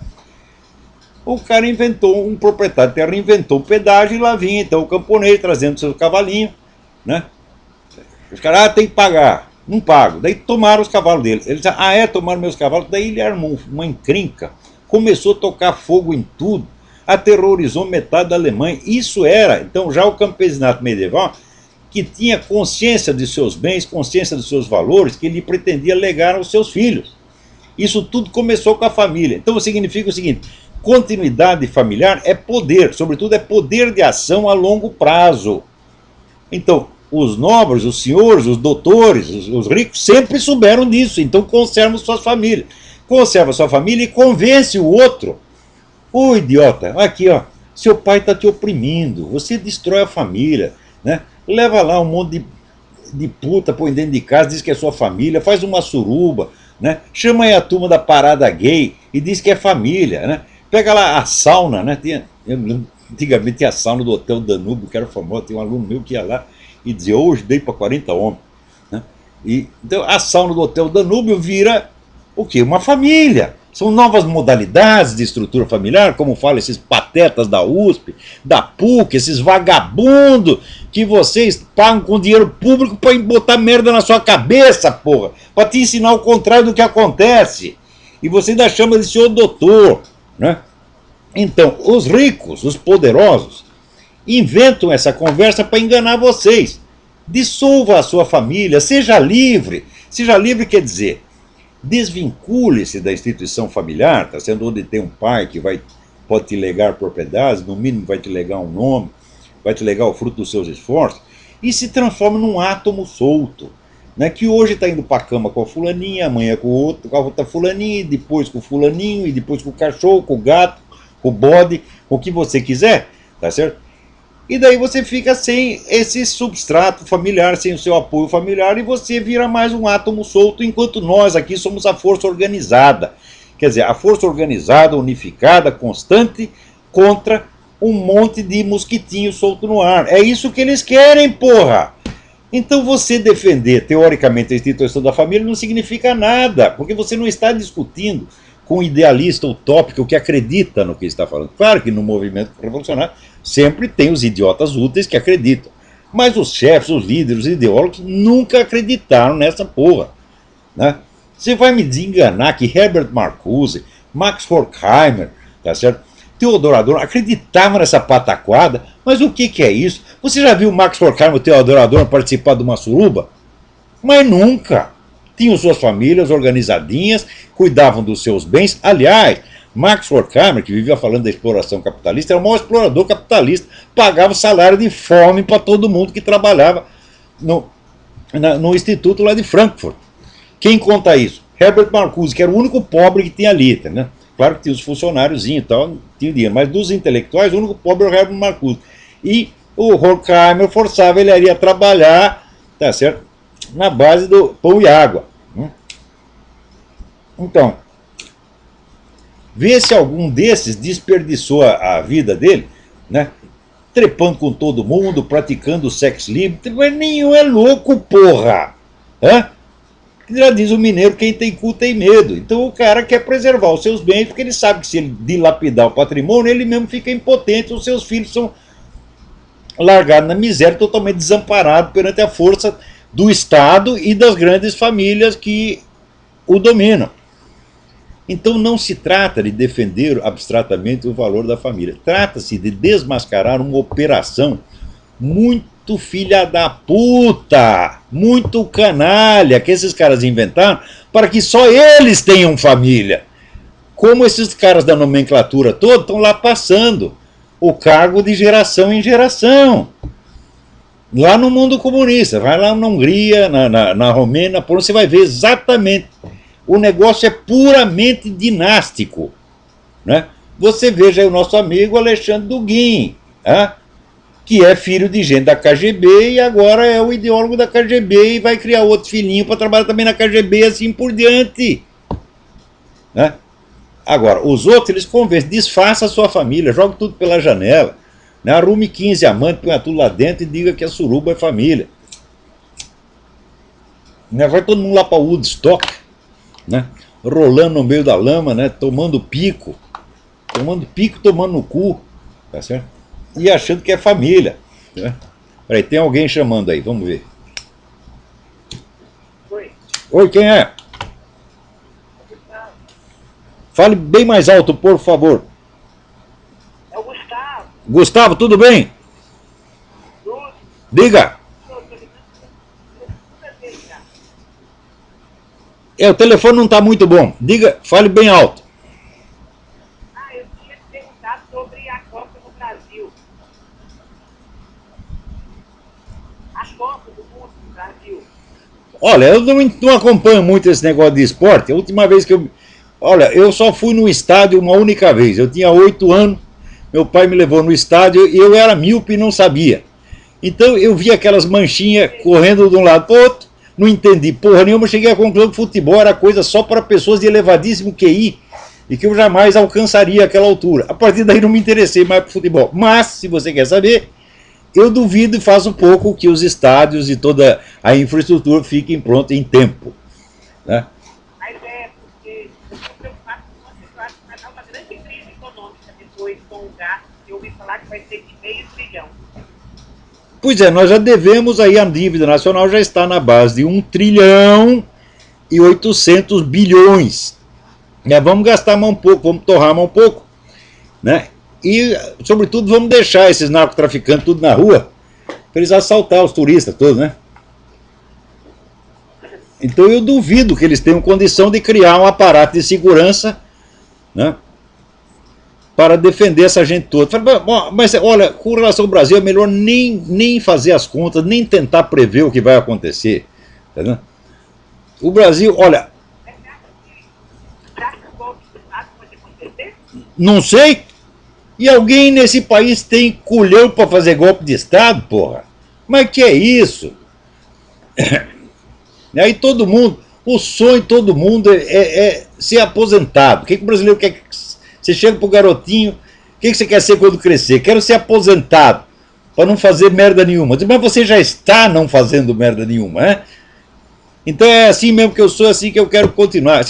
O cara inventou, um proprietário de terra inventou o pedágio e lá vinha então o camponês trazendo seu cavalinho, né? Os caras, tem que pagar. Não pago. Daí tomaram os cavalos dele. Ele disse, tomaram meus cavalos. Daí ele armou uma encrenca, começou a tocar fogo em tudo, aterrorizou metade da Alemanha. Isso era, então, já o campesinato medieval, que tinha consciência de seus bens, consciência dos seus valores, que ele pretendia legar aos seus filhos. Isso tudo começou com a família. Então significa o seguinte, continuidade familiar é poder, sobretudo é poder de ação a longo prazo. Então, os nobres, os senhores, os doutores, os ricos sempre souberam disso, então conservam suas famílias. Conserva sua família e convence o outro. Ô idiota, aqui ó, seu pai está te oprimindo, você destrói a família, né? Leva lá um monte de puta, põe dentro de casa, diz que é sua família, faz uma suruba, né? Chama aí a turma da parada gay e diz que é família, né? Pega lá a sauna, né? Antigamente tinha a sauna do Hotel Danúbio, que era famoso, tinha um aluno meu que ia lá e dizia, hoje dei para 40 homens. Né? E, então a sauna do Hotel Danúbio vira o quê? Uma família. São novas modalidades de estrutura familiar, como falam esses patetas da USP, da PUC, esses vagabundos que vocês pagam com dinheiro público para botar merda na sua cabeça, porra, para te ensinar o contrário do que acontece. E você ainda chama de senhor doutor, né? Então, os ricos, os poderosos, inventam essa conversa para enganar vocês. Dissolva a sua família, seja livre. Seja livre quer dizer, desvincule-se da instituição familiar, tá sendo onde tem um pai que pode te legar propriedades, no mínimo vai te legar um nome, vai te legar o fruto dos seus esforços, e se transforma num átomo solto, né, que hoje está indo para a cama com a fulaninha, amanhã com a outra fulaninha, e depois com o fulaninho, e depois com o cachorro, com o gato, com o bode, com o que você quiser, tá certo? E daí você fica sem esse substrato familiar, sem o seu apoio familiar, e você vira mais um átomo solto, enquanto nós aqui somos a força organizada. Quer dizer, a força organizada, unificada, constante, contra um monte de mosquitinho solto no ar. É isso que eles querem, porra! Então você defender, teoricamente, a instituição da família não significa nada, porque você não está discutindo com um idealista utópico que acredita no que está falando. Claro que no movimento revolucionário sempre tem os idiotas úteis que acreditam, mas os chefes, os líderes, os ideólogos nunca acreditaram nessa porra, né? Você vai me desenganar que Herbert Marcuse, Max Horkheimer, tá certo? Theodor Adorno acreditava nessa pataquada, mas o que é isso? Você já viu Max Horkheimer e Theodor Adorno participar de uma suruba? Mas nunca. Tinham suas famílias organizadinhas, cuidavam dos seus bens. Aliás, Max Horkheimer, que vivia falando da exploração capitalista, era o maior explorador capitalista, pagava salário de fome para todo mundo que trabalhava no instituto lá de Frankfurt. Quem conta isso? Herbert Marcuse, que era o único pobre que tinha ali, né? Claro que tinha os funcionários e tal, tinha dinheiro, mas dos intelectuais, o único pobre era o Herbert Marcuse. E o Horkheimer forçava ele a trabalhar, tá certo? Na base do pão e água. Então, vê se algum desses desperdiçou a vida dele, né? Trepando com todo mundo, praticando sexo livre, mas nenhum é louco, porra! Hã? Já diz o mineiro, quem tem cu tem medo. Então o cara quer preservar os seus bens, porque ele sabe que se ele dilapidar o patrimônio, ele mesmo fica impotente, os seus filhos são largados na miséria, totalmente desamparados perante a força do Estado e das grandes famílias que o dominam. Então não se trata de defender abstratamente o valor da família. Trata-se de desmascarar uma operação muito filha da puta, muito canalha que esses caras inventaram para que só eles tenham família. Como esses caras da nomenclatura toda estão lá passando o cargo de geração em geração. Lá no mundo comunista, vai lá na Hungria, na Romênia, na Polônia, você vai ver exatamente. O negócio é puramente dinástico, né? Você veja aí o nosso amigo Alexandre Dugin, que é filho de gente da KGB e agora é o ideólogo da KGB e vai criar outro filhinho para trabalhar também na KGB e assim por diante, né? Agora, os outros eles convencem, desfaça a sua família, joga tudo pela janela, né? Arrume 15 amantes, põe tudo lá dentro e diga que a suruba é família, né? Vai todo mundo lá para Woodstock, né? Rolando no meio da lama, né? Tomando pico, tomando no cu, tá certo? E achando que é família, né? Peraí, tem alguém chamando aí, vamos ver. Oi. Oi, quem é? Gustavo. Fale bem mais alto, por favor. É o Gustavo. Gustavo, tudo bem? Tudo. Diga. O telefone não está muito bom. Diga, fale bem alto. Eu tinha te perguntado sobre a Copa no Brasil. A Copa do Mundo no Brasil. Olha, eu não acompanho muito esse negócio de esporte. A última vez que eu... Olha, eu só fui no estádio uma única vez. Eu tinha 8 anos, meu pai me levou no estádio e eu era míope e não sabia. Então eu vi aquelas manchinhas correndo de um lado para o outro. Não entendi porra nenhuma, cheguei à conclusão que futebol era coisa só para pessoas de elevadíssimo QI e que eu jamais alcançaria aquela altura. A partir daí não me interessei mais por futebol. Mas, se você quer saber, eu duvido e faço pouco que os estádios e toda a infraestrutura fiquem prontos em tempo, né? Mas porque eu estou preocupado com uma situação que vai dar uma grande crise econômica depois com o gasto. Eu ouvi falar que vai ser de meio trilhão. Pois é, nós já devemos aí, a dívida nacional já está na base de 1 trilhão e 800 bilhões. Vamos gastar mais um pouco, vamos torrar mais um pouco, né? E, sobretudo, vamos deixar esses narcotraficantes tudo na rua para eles assaltar os turistas todos, né? Então eu duvido que eles tenham condição de criar um aparato de segurança, né, para defender essa gente toda. Mas olha, com relação ao Brasil é melhor nem fazer as contas, nem tentar prever o que vai acontecer. Tá? O Brasil, olha... Não sei. E alguém nesse país tem culhão para fazer golpe de Estado, porra? Mas que é isso? E aí todo mundo, o sonho de todo mundo é ser aposentado. O que o brasileiro quer? Você chega pro garotinho que você quer ser quando crescer? Quero ser aposentado, para não fazer merda nenhuma. Mas você já está não fazendo merda nenhuma, né? Então é assim mesmo que eu sou, assim que eu quero continuar.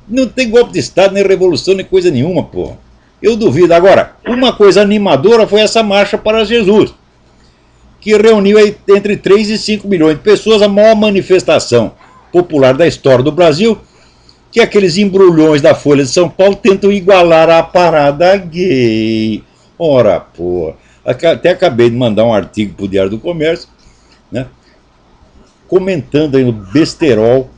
Não tem golpe de Estado, nem revolução, nem coisa nenhuma, porra. Eu duvido. Agora, uma coisa animadora foi essa marcha para Jesus, que reuniu aí entre 3 e 5 milhões de pessoas, a maior manifestação popular da história do Brasil, que aqueles embrulhões da Folha de São Paulo tentam igualar a parada gay. Ora, porra. Até acabei de mandar um artigo para o Diário do Comércio, né, comentando aí no besterol.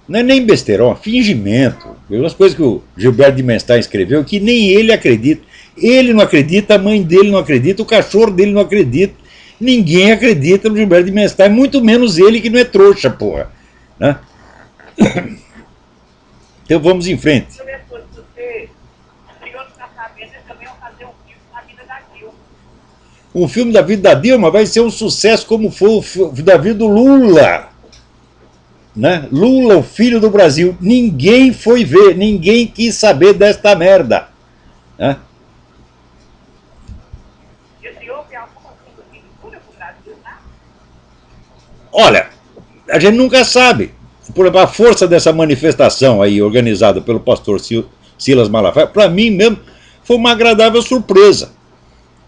Não é nem besterol, é fingimento. As coisas que o Gilberto de Menstein escreveu que nem ele acredita. Ele não acredita, a mãe dele não acredita, o cachorro dele não acredita. Ninguém acredita no Gilberto de Menstein, muito menos ele que não é trouxa, porra. Né? Então vamos em frente. Um filme da vida da Dilma vai ser um sucesso como foi o da vida do Lula. Né? Lula, o filho do Brasil. Ninguém foi ver, ninguém quis saber desta merda. Né? Olha, a gente nunca sabe. Por a força dessa manifestação aí, organizada pelo pastor Silas Malafaia, para mim mesmo foi uma agradável surpresa.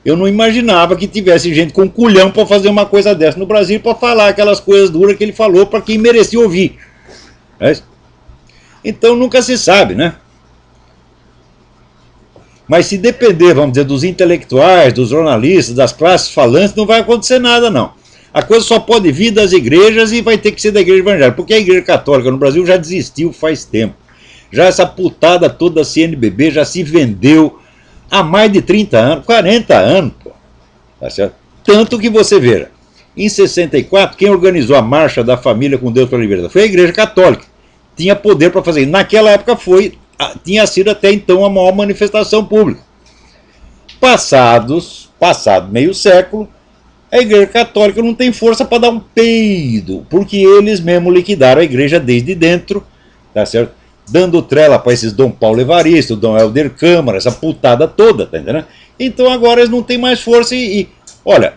Eu não imaginava que tivesse gente com culhão para fazer uma coisa dessa no Brasil, para falar aquelas coisas duras que ele falou para quem merecia ouvir. Então nunca se sabe, né? Mas se depender, vamos dizer, dos intelectuais, dos jornalistas, das classes falantes, não vai acontecer nada, não. A coisa só pode vir das igrejas e vai ter que ser da igreja evangélica, porque a igreja católica no Brasil já desistiu faz tempo. Já essa putada toda da CNBB já se vendeu há mais de 30 anos, 40 anos, pô. Tá certo? Tanto que você veja, em 64, quem organizou a Marcha da Família com Deus para a Liberdade foi a Igreja Católica. Tinha poder para fazer. Naquela época tinha sido até então a maior manifestação pública. Passado meio século, a Igreja Católica não tem força para dar um peido, porque eles mesmo liquidaram a igreja desde dentro, tá certo? Dando trela para esses Dom Paulo Evaristo, Dom Helder Câmara, essa putada toda, tá entendendo? Então agora eles não têm mais força olha,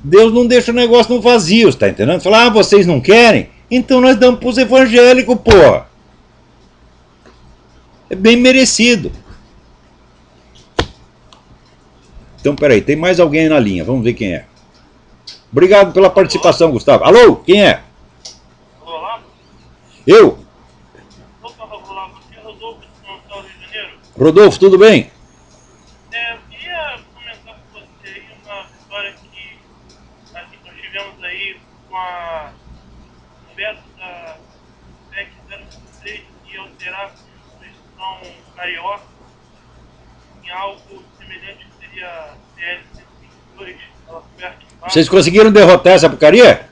Deus não deixa o negócio no vazio, tá entendendo? Fala, vocês não querem? Então nós damos pros evangélicos, porra. É bem merecido. Então, peraí, tem mais alguém aí na linha, vamos ver quem é. Obrigado pela participação, Gustavo. Alô, quem é? Olá. Eu? Rodolfo, tudo bem? Eu queria comentar com você aí uma história que nós tivemos aí com a veto da PEC 023 que alterar a Constituição Carioca em algo semelhante que seria a PL 122. Ela foi arquivada. Vocês conseguiram derrotar essa porcaria?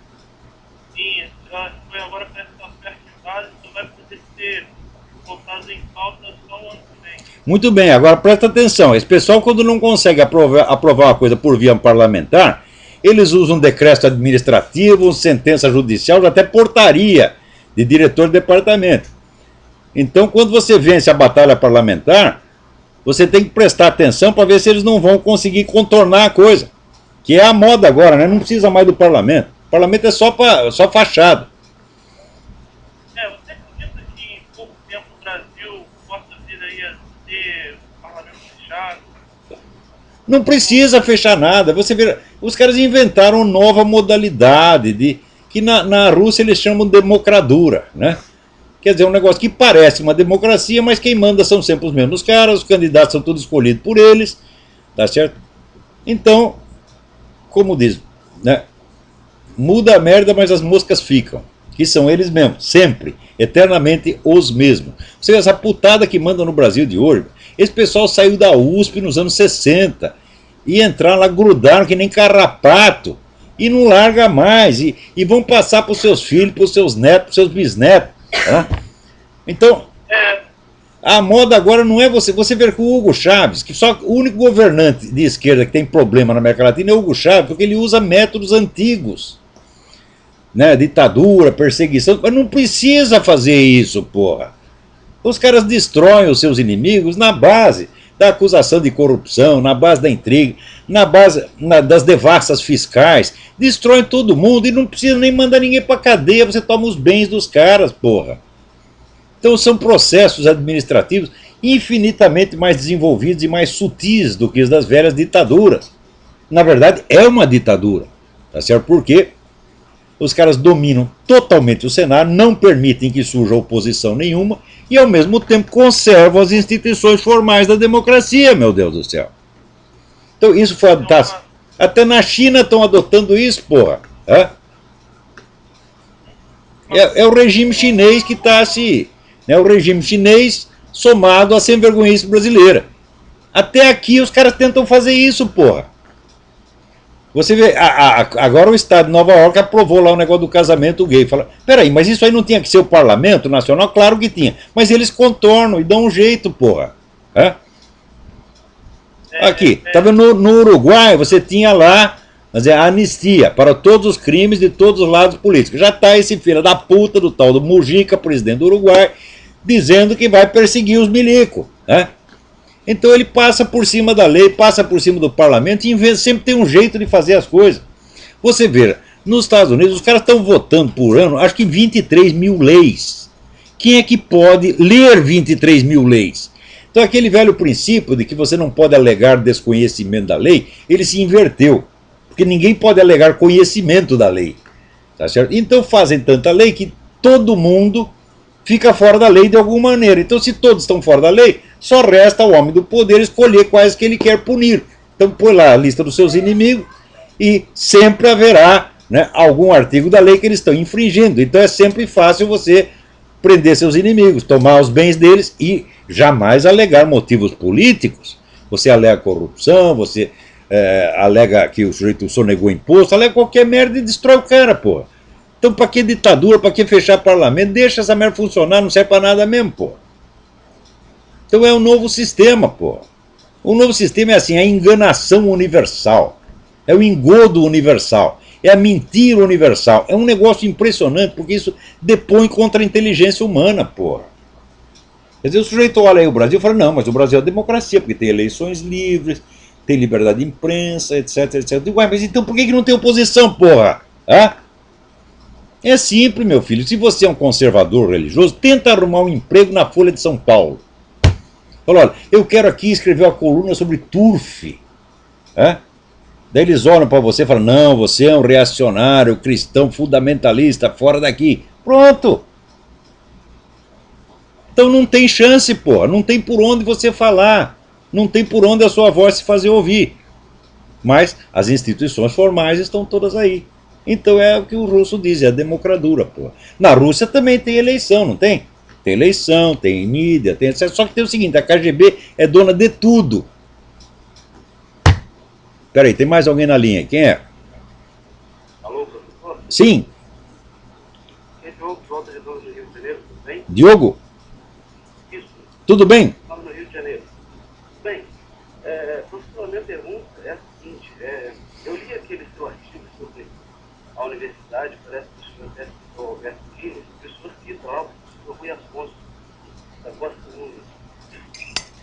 Sim, ela foi agora parece que ela foi arquivada e só vai poder ser voltada em pauta só o ano que vem. Muito bem, agora presta atenção. Esse pessoal, quando não consegue aprovar uma coisa por via parlamentar, eles usam decreto administrativo, sentença judicial, até portaria de diretor de departamento. Então, quando você vence a batalha parlamentar, você tem que prestar atenção para ver se eles não vão conseguir contornar a coisa. Que é a moda agora, né? Não precisa mais do parlamento. O parlamento é só fachada. Você acredita que em pouco tempo o Brasil possa vir aí a ter parlamento fechado? Não precisa fechar nada. Você vê, os caras inventaram nova modalidade que na Rússia eles chamam de democradura, né? Quer dizer, um negócio que parece uma democracia, mas quem manda são sempre os mesmos caras, os candidatos são todos escolhidos por eles, tá certo? Então, como diz, né? Muda a merda, mas as moscas ficam. Que são eles mesmos, sempre, eternamente os mesmos. Você vê essa putada que manda no Brasil de hoje. Esse pessoal saiu da USP nos anos 60 e entraram lá, grudaram que nem carrapato e não larga mais. E vão passar para os seus filhos, para os seus netos, para os seus bisnetos. Tá? Então, a moda agora não é você ver com o Hugo Chávez, que só o único governante de esquerda que tem problema na América Latina é o Hugo Chávez, porque ele usa métodos antigos, né? Ditadura, perseguição, mas não precisa fazer isso, porra. Os caras destroem os seus inimigos na base da acusação de corrupção, na base da intriga, na base das devassas fiscais, destroem todo mundo e não precisa nem mandar ninguém para cadeia, você toma os bens dos caras, porra. Então são processos administrativos infinitamente mais desenvolvidos e mais sutis do que os das velhas ditaduras. Na verdade, é uma ditadura, tá certo? Porque os caras dominam totalmente o Senado, não permitem que surja oposição nenhuma e, ao mesmo tempo, conservam as instituições formais da democracia, meu Deus do céu. Então, isso foi adotado. Até na China estão adotando isso, porra. É o regime chinês que está se... É o regime chinês somado à sem-vergonhice brasileira. Até aqui os caras tentam fazer isso, porra. Você vê, agora o Estado de Nova York aprovou lá o negócio do casamento gay. Fala, peraí, mas isso aí não tinha que ser o Parlamento Nacional? Claro que tinha. Mas eles contornam e dão um jeito, porra. Aqui, tá vendo, no Uruguai você tinha lá a anistia para todos os crimes de todos os lados políticos. Já tá esse filho da puta do tal do Mujica, presidente do Uruguai, dizendo que vai perseguir os milicos. Então ele passa por cima da lei, passa por cima do parlamento e sempre tem um jeito de fazer as coisas. Você vê, nos Estados Unidos os caras estão votando por ano, acho que 23 mil leis. Quem é que pode ler 23 mil leis? Então aquele velho princípio de que você não pode alegar desconhecimento da lei, ele se inverteu. Porque ninguém pode alegar conhecimento da lei. Tá certo? Então fazem tanta lei que todo mundo fica fora da lei de alguma maneira. Então se todos estão fora da lei, só resta ao homem do poder escolher quais que ele quer punir. Então põe lá a lista dos seus inimigos e sempre haverá, né, algum artigo da lei que eles estão infringindo. Então é sempre fácil você prender seus inimigos, tomar os bens deles e jamais alegar motivos políticos. Você alega corrupção, você alega que o sujeito sonegou imposto, alega qualquer merda e destrói o cara, pô. Então pra que ditadura, pra que fechar parlamento? Deixa essa merda funcionar, não serve pra nada mesmo, pô. Então é um novo sistema, pô. O novo sistema é assim, a enganação universal, é o engodo universal, é a mentira universal. É um negócio impressionante, porque isso depõe contra a inteligência humana, pô. Quer dizer, o sujeito olha aí o Brasil e fala, não, mas o Brasil é democracia, porque tem eleições livres, tem liberdade de imprensa, etc, etc. Eu digo, ué, mas então por que não tem oposição, porra? É simples, meu filho. Se você é um conservador religioso, tenta arrumar um emprego na Folha de São Paulo. Fala, olha, eu quero aqui escrever uma coluna sobre turf. Daí eles olham para você e falam, não, você é um reacionário, cristão, fundamentalista, fora daqui. Pronto. Então não tem chance, porra. Não tem por onde você falar. Não tem por onde a sua voz se fazer ouvir. Mas as instituições formais estão todas aí. Então é o que o russo diz, é a democratura, pô. Na Rússia também tem eleição, não tem? Tem eleição, tem mídia, tem etc. Só que tem o seguinte, a KGB é dona de tudo. Peraí, tem mais alguém na linha? Quem é? Alô, professor? Sim. É Diogo, volta de novo no Rio de Janeiro, tudo bem? Diogo? Isso, Tudo bem? falo no Rio de Janeiro. Bem, professor, a minha pergunta é a seguinte, eu li aquele seu artigo sobre a universidade, parece que o senhor até citou Alberto Dines, e o senhor cita lá o professor Rui Afonso, da Costa do Mundo.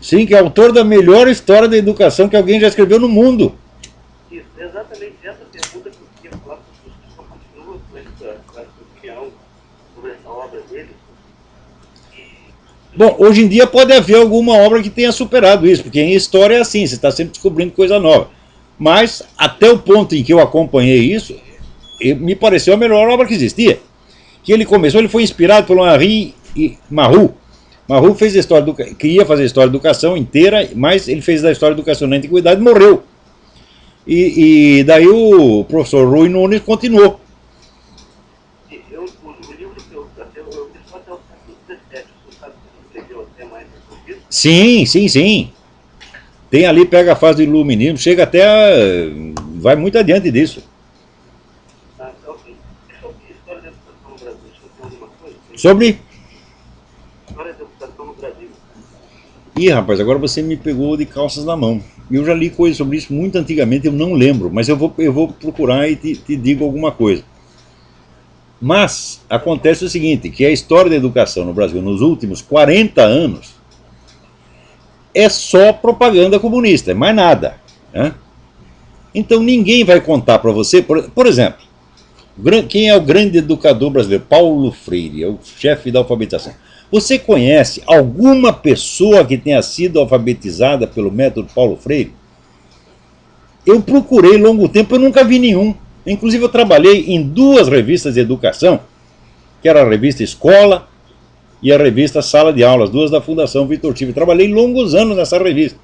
Sim, que é autor da melhor história da educação que alguém já escreveu no mundo. Isso, é exatamente essa pergunta que eu queria falar para o senhor, continua com essa opinião sobre essa obra dele. Bom, hoje em dia pode haver alguma obra que tenha superado isso, porque em história é assim, você está sempre descobrindo coisa nova. Mas, até o ponto em que eu acompanhei isso, me pareceu a melhor obra que existia. Que ele começou, ele foi inspirado pelo Henri Marrou. Marrou fez a história queria fazer a história da educação inteira, mas ele fez a história da educação na antiguidade e morreu. E daí o professor Rui Nunes continuou. O livro que eu li só até o século XVII, você sabe que escreveu até mais sobre isso? Sim, sim, sim. Tem ali, pega a fase do iluminismo, chega até vai muito adiante disso. Ok. E sobre história da educação no Brasil, o senhor tem alguma coisa? Sobre? História da educação no Brasil. Ih, rapaz, agora você me pegou de calças na mão. Eu já li coisas sobre isso muito antigamente, eu não lembro, mas eu vou procurar e te digo alguma coisa. Mas acontece o seguinte, que a história da educação no Brasil nos últimos 40 anos é só propaganda comunista, é mais nada. Né? Então ninguém vai contar para você, por exemplo, quem é o grande educador brasileiro? Paulo Freire, é o chefe da alfabetização. Você conhece alguma pessoa que tenha sido alfabetizada pelo método Paulo Freire? Eu procurei longo tempo, eu nunca vi nenhum. Inclusive eu trabalhei em 2 revistas de educação, que era a revista Escola e a revista Sala de Aulas, 2 da Fundação Vitor Tive. Trabalhei longos anos nessa revista.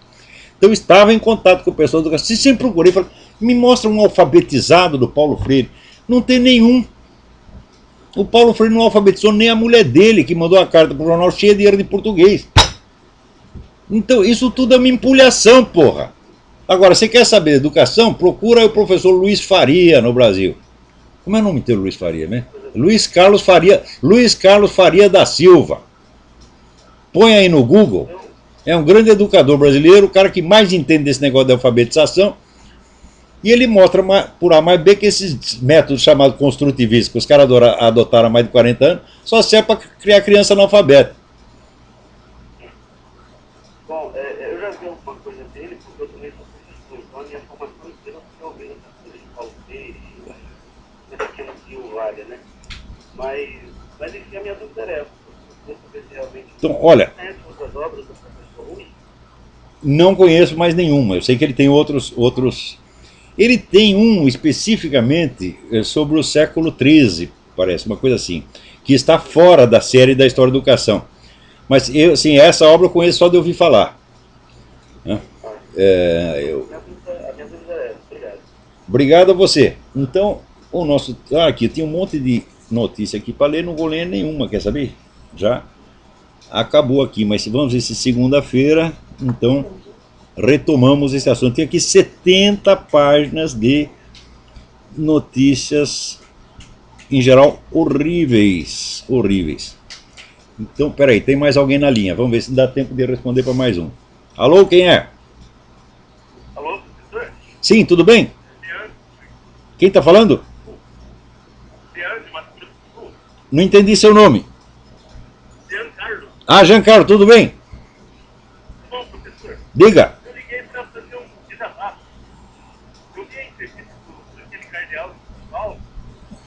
Então eu estava em contato com pessoas do educação. Sempre procurei, falei, me mostra um alfabetizado do Paulo Freire. Não tem nenhum. O Paulo Freire não alfabetizou nem a mulher dele, que mandou a carta para o jornal cheia de erro de português. Então isso tudo é uma empulhação, porra. Agora, você quer saber de educação? Procura o professor Luiz Faria no Brasil. Como é o nome inteiro Luiz Faria, né? Luiz Carlos Faria da Silva. Põe aí no Google. É um grande educador brasileiro, o cara que mais entende desse negócio de alfabetização. E ele mostra por A mais B que esses métodos chamados construtivistas, que os caras adotaram há mais de 40 anos, só serve para criar criança analfabeta. Bom, eu já vi alguma coisa dele, porque eu também sou professor, então a minha formação inteira foi ouvindo essa coisa de Paulo Freire, esse pequeno tio Área, né? Mas enfim, a minha dúvida era essa. Eu saber se realmente Então, olha, conhece outras obras do professor Rui? não conheço mais nenhuma. Eu sei que ele tem outros. Ele tem um especificamente sobre o século XIII, parece, uma coisa assim, que está fora da série da História da Educação. Mas eu, assim, essa obra eu conheço só de ouvir falar. Né? A minha dúvida é essa. Obrigado. Obrigado a você. Então, o nosso. Aqui, tem um monte de notícia aqui para ler, não vou ler nenhuma, quer saber? Já acabou aqui, mas vamos ver se segunda-feira, então, retomamos esse assunto. Tem aqui 70 páginas de notícias, em geral, horríveis. Então, peraí, tem mais alguém na linha. Vamos ver se dá tempo de responder para mais um. Alô, quem é? Alô, professor? Sim, tudo bem? Leandro, Quem está falando? de Mato Grosso do Sul. Não entendi seu nome. Leandro Carlos. Ah, Giancarlo, tudo bem? Bom, professor, Diga. eu liguei para fazer um desabafo. Eu vi a entrevista daquele cardeal de São Paulo.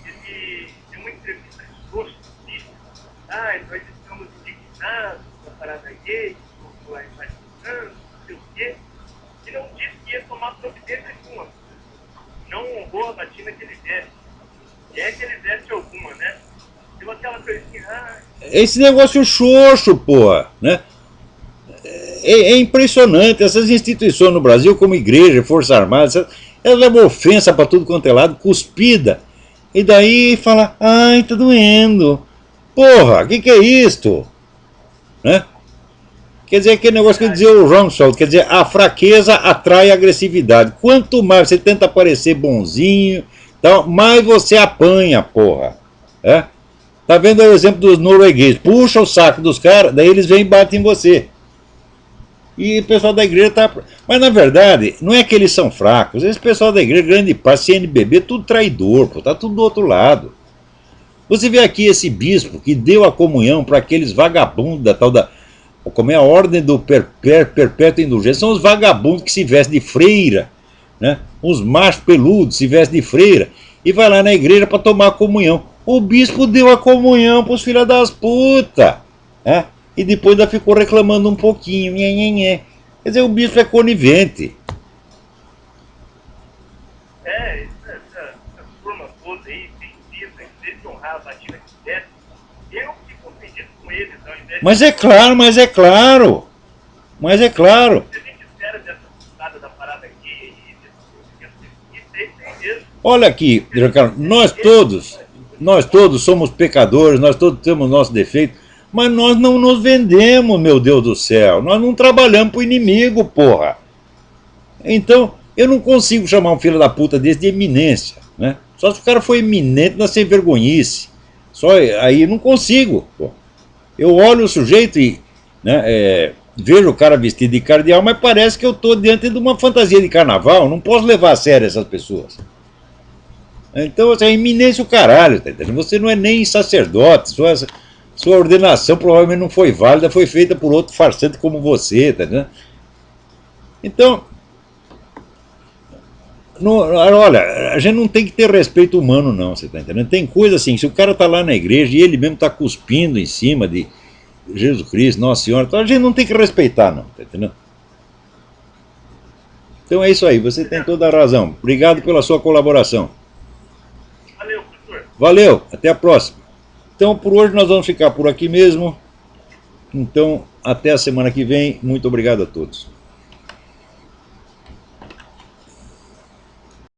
Ele deu uma entrevista grossa, disse: nós estamos indignados com a parada gay, com a invasão, não sei o quê. E não disse que ia tomar providência nenhuma. Não honrou a batina que ele desse. E é que ele desse alguma, né? Deu aquela coisinha, Esse negócio xoxo, porra, né? É impressionante. Essas instituições no Brasil, como igreja, Força Armada, elas levam ofensa para tudo quanto é lado, cuspida. E daí fala, ai, tá doendo. Porra, o que é isto? Né? Quer dizer, aquele negócio que dizia o Rumsfeld, quer dizer, a fraqueza atrai a agressividade. Quanto mais você tenta parecer bonzinho, então, mais você apanha, porra. É? Tá vendo o exemplo dos noruegueses? Puxa o saco dos caras, daí eles vêm e batem em você. E o pessoal da igreja tá. Mas na verdade, não é que eles são fracos. Esse pessoal da igreja, grande parte, CNBB, tudo traidor, pô, tá tudo do outro lado. Você vê aqui esse bispo que deu a comunhão para aqueles vagabundos da tal da. Como é a ordem do perpétua indulgência? São os vagabundos que se vestem de freira, né? Os machos peludos se vestem de freira e vai lá na igreja para tomar a comunhão. O bispo deu a comunhão para os filhos das putas, né? E depois ainda ficou reclamando um pouquinho. Quer dizer, o bispo é conivente. essa turma toda aí, precisa, em vez de honrar a batina que desse, eu fico ofendido com eles, ao invés de... Mas é claro. O que a gente espera dessa putada da parada aqui, e tem mesmo. Olha aqui, Giancarlo, nós todos somos pecadores, nós todos temos nosso defeito, mas nós não nos vendemos, meu Deus do céu. Nós não trabalhamos pro inimigo, porra. Então, eu não consigo chamar um filho da puta desse de eminência, né? Só se o cara for eminente na sem vergonhice. Só aí não consigo, pô. Eu olho o sujeito e, né, vejo o cara vestido de cardeal, mas parece que eu estou diante de uma fantasia de carnaval. Não posso levar a sério essas pessoas. Então, é eminência o caralho, tá entendendo? Você não é nem sacerdote, sua ordenação provavelmente não foi válida, foi feita por outro farsante como você, tá entendendo? Então, olha, a gente não tem que ter respeito humano, não, você está entendendo? Tem coisa assim, se o cara está lá na igreja e ele mesmo está cuspindo em cima de Jesus Cristo, Nossa Senhora, então a gente não tem que respeitar, não, tá entendendo? Então é isso aí, você tem toda a razão. Obrigado pela sua colaboração. Valeu, professor. Valeu, até a próxima. Então por hoje nós vamos ficar por aqui mesmo. Então até a semana que vem. Muito obrigado a todos.